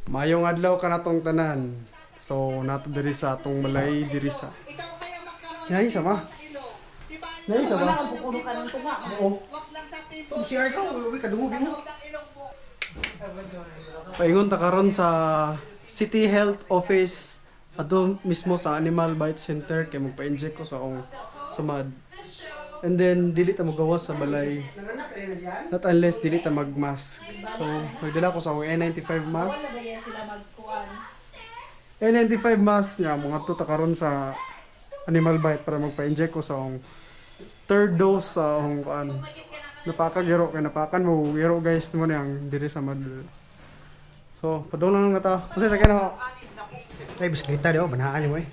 Mayong adlaw ka na tong tanan. So, nato diri sa atong balay diri sa. Nay sama. Nay sama. Wala kang pupuno ka ng tunga. Oo. CR ka, uwi ka dumugi mo. Paingon ta karon sa City Health Office ato mismo sa Animal Bite Center kay magpa-inject ko sa akong sumad. And then dili ta magawas sa balay. Not unless dili ta mag-mask. So, nagdala ko sa akong N95 mask. Wala ba yan sila magkuhan? N95 mask niya mga to karon sa Animal Bite para magpa-inject ko sa akong third dose sa akong kuan. Napakagiro kay napakan mo giro guys mo niyang diri sa Madrid. So, padung lang nga ta. Kasi sa kanya Ay, bisikleta di ako, banahan mo eh.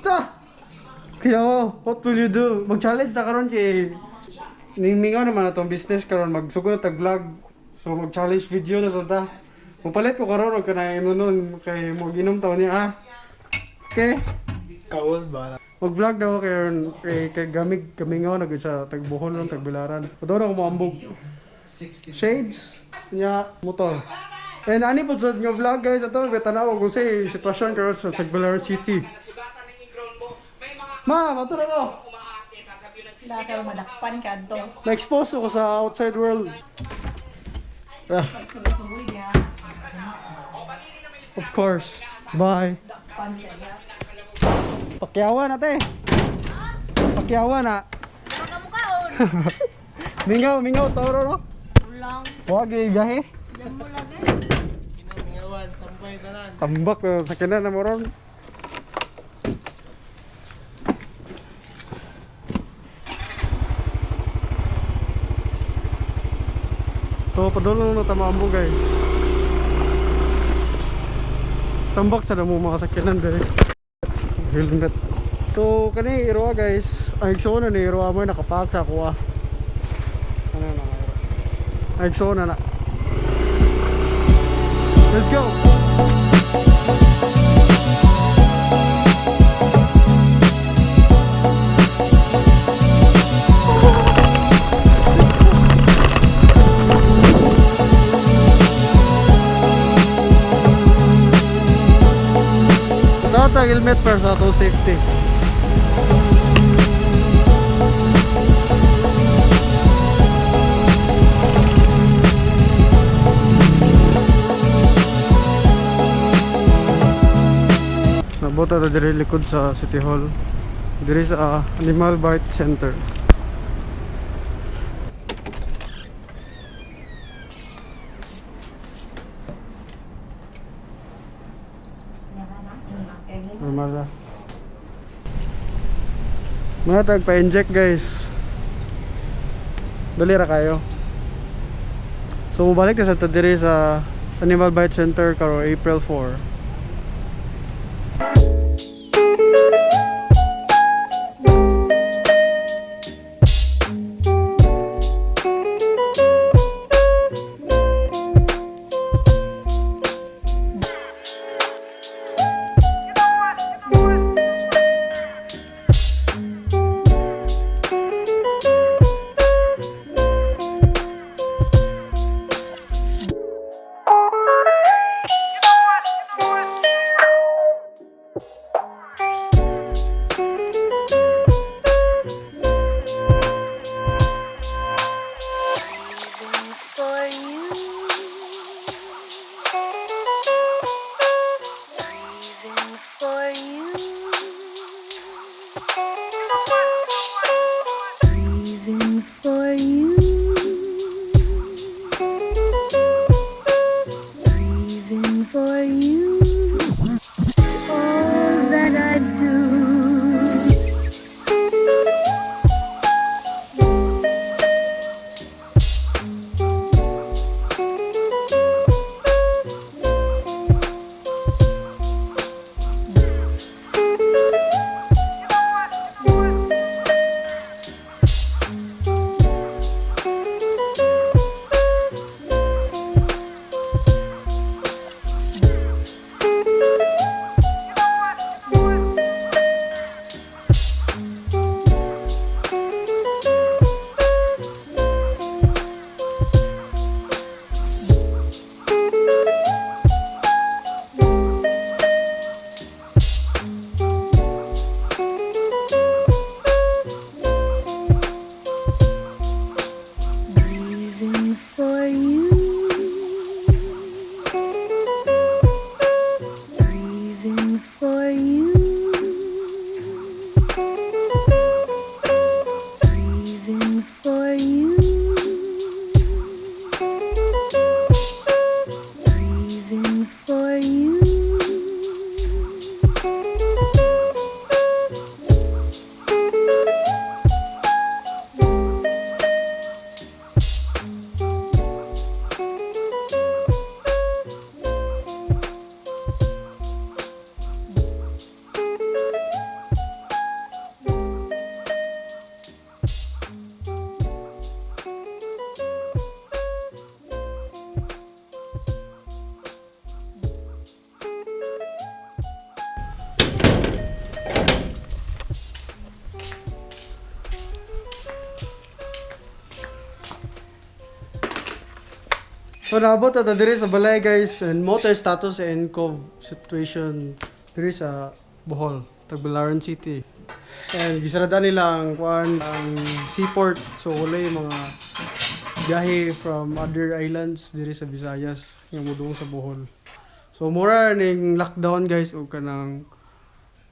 ta. Kaya what will you do? Mag-challenge ta karon kay Ningmingaw naman na tong business karon magsugod na tag vlog. So mag-challenge video na sa ta. Mupalit ko karon og kanay mo nun kay mo ginom taon niya ha. Okay? Kaul ba? Mag-vlog daw kay gamig kamingaw na gud sa tagbuhon lang tagbilaran. Padaw na ko moambog. Shades nya motor. And ani po sa nga vlog guys ato betanaw kung sa sitwasyon karon sa Tagbilaran City. Ma, matura ko. Wala ka madakpan ka ito. Na-expose ko sa outside world. Ah, Subuy niya. of course. Bye. Dakpan ka niya. Pakyawan ate. Pakyawan na. Baka mo kaon. Mingaw toro no. Ulang. Wag biyahe. Diyan mo lagi. Mingawan, sampay tanan. Tambak sa kinan na moron. So padulong na tamaambo guys. Tambak sa damo mga sakyanan diri. Helmet. So kani iroa guys. Ay igsoon na ni iroa mo nakapak sa kuha. Ano na iro. Ay igsoon na. Let's go. Dapat helmet para sa auto safety. Nabota na diri likod sa City Hall. Diri sa Animal Bite Center. Normal na. Mga tagpa-inject guys. Dali ra kayo. So mubalik na sa diri sa Animal Bite Center karo April 4. So naabot ata diri sa balay guys and motor status and cove situation diri sa Bohol, Tagbilaran City. And gisarada nila ang kuan ang seaport so wala yung mga biyahe from other islands diri sa Visayas nga mudung sa Bohol. So mura ning lockdown guys og kanang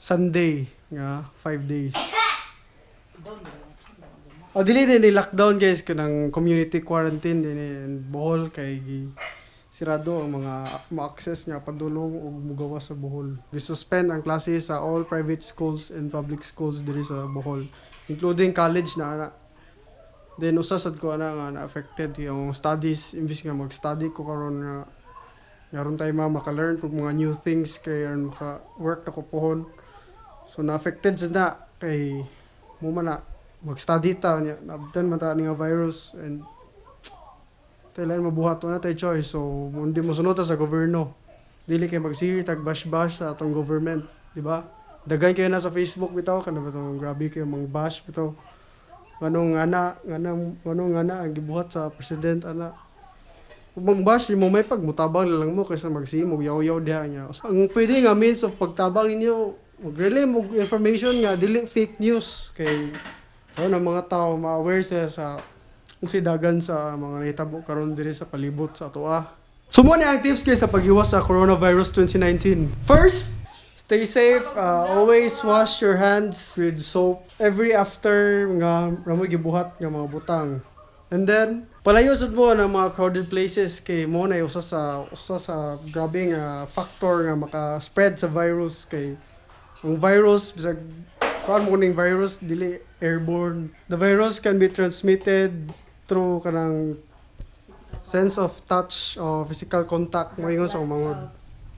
Sunday nga 5 days. O dili din ni lockdown guys kanang community quarantine din in Bohol kay sirado ang mga ma-access nga padulong ug mugawas sa Bohol. Gisuspend ang klase sa all private schools and public schools diri sa Bohol, including college na ana. Then usa sad ko ana nga na-affected yung studies imbis nga mag-study ko karon nga ngaron tayo maka-learn kung mga new things kay maka-work na ko pohon. So na-affected sad na kay mo man na mag-study ta niya nabtan man ta nga virus and kailan mabuhat na tayo choice so hindi mo sunod sa gobyerno dili kay magsiri tag bash sa atong government di ba daghan kayo na sa Facebook bitaw kana ba tong grabe kayo mang bash bitaw nganong ana ang gibuhat sa president ana kung mang bash mo may pagmutabang lang mo kaysa magsimog yaw-yaw diha niya ang pwede nga means of pagtabang ninyo mag-relay mo information nga dili fake news kay ang mga tao ma-aware sila sa kung dagan sa mga nahitabo karon diri sa palibot sa atoa. So mo ang tips guys sa pag-iwas sa coronavirus 2019. First, stay safe. Always wash your hands with soap every after nga ramo gibuhat nga mga butang. And then palayo sad mo ng mga crowded places kay mo na usa sa grabe nga factor nga maka-spread sa virus kay ang virus bisag kuan mo ning virus dili airborne. The virus can be transmitted through kanang sense of touch o physical contact mo ingon sa umangod.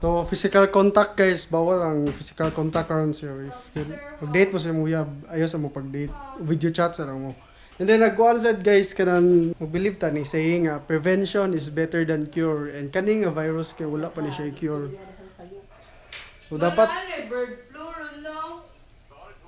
So physical contact guys, bawal ang physical contact karon siya. If pag-date mo sa uyab, ayaw sa mo pag-date. Video chat sa mo. And then nagkuan sad guys kanang mag-believe ta ni saying prevention is better than cure and kaning nga virus kay wala pa ni siya cure. So dapat bird flu ron no.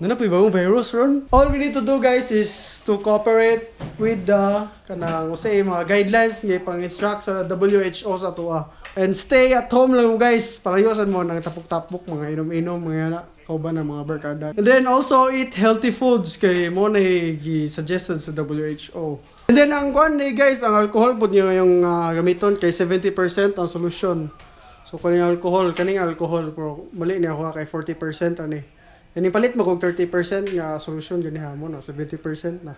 Nanapoy bagong virus ron. All we need to do guys is to cooperate with the kanang usay mga guidelines nga pang-instruct sa WHO sa atoa. And stay at home lang guys. Parayosan mo nang tapok-tapok mga inom-inom mga kauban ng mga barkada. And then also eat healthy foods kay mo na gi-suggested sa WHO. And then ang kuan ni guys, ang alcohol pud niyo yung gamiton kay 70% ang solution. So kaning alcohol pero mali ni ako kay 40% ani. And ipalit mo kung 30% nga solution ganiha mo na 70% na.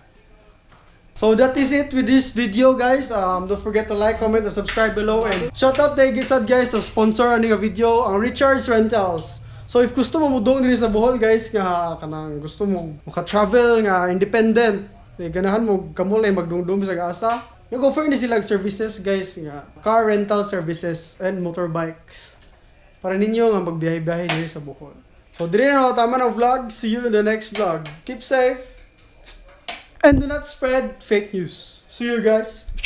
So that is it with this video guys. Don't forget to like, comment, and subscribe below. And shout out kay Gisad guys sa sponsor ani nga video ang Richards Rentals. So if gusto mo mudong diri sa Bohol guys nga kanang gusto mo maka-travel nga independent, ganahan mo kamulay magdungdum sa asa. Nag-offer ni sila services guys nga car rental services and motorbikes para ninyo nga magbiyahe-biyahe diri sa Bohol. So, diri na ako tama ng vlog. See you in the next vlog. Keep safe. And do not spread fake news. See you guys.